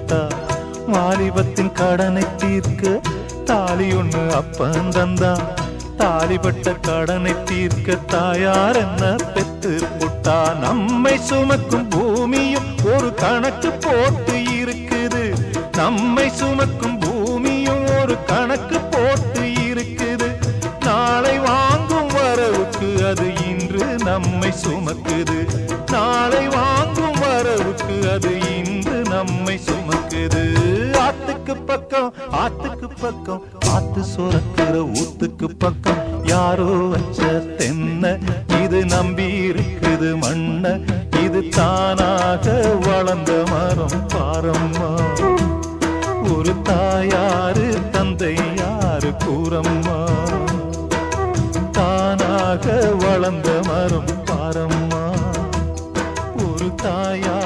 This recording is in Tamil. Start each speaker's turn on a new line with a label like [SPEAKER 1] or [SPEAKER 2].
[SPEAKER 1] புட்டா வாலிபத்தின் கடனை தீர்க்க தாலி ஒண்ணு அப்பன் தந்தா தாலிபட்ட கடனை தீர்க்க தாயார் என்ன பெத்து புட்டா நம்மை சுமக்கும் பூமியும் ஒரு கணக்கு போட்டு இருக்குது நம்மை சுமக்கும் பூமியும் ஒரு கணக்கு போட்டு இருக்குது நாளை வாங்கும் வரவுக்கு அது இன்று நம்மை சுமக்குது நாளை வாங்கும் வரவுக்கு அது இன்று நம்மை சுமக்குது ஆத்துக்கு பக்கம் ஆத்து சுரக்கிற ஊத்துக்கு பக்கம் யாரோ வச்ச தென்ன இது நம்பி இருக்குது மண்ண இது தானாக வளர்ந்த மரம் பாரம்மா ஒரு தாயாரு தந்தை யாரு கூறம்மா தானாக வளர்ந்த மரம் பாரம்மா ஒரு தாயார்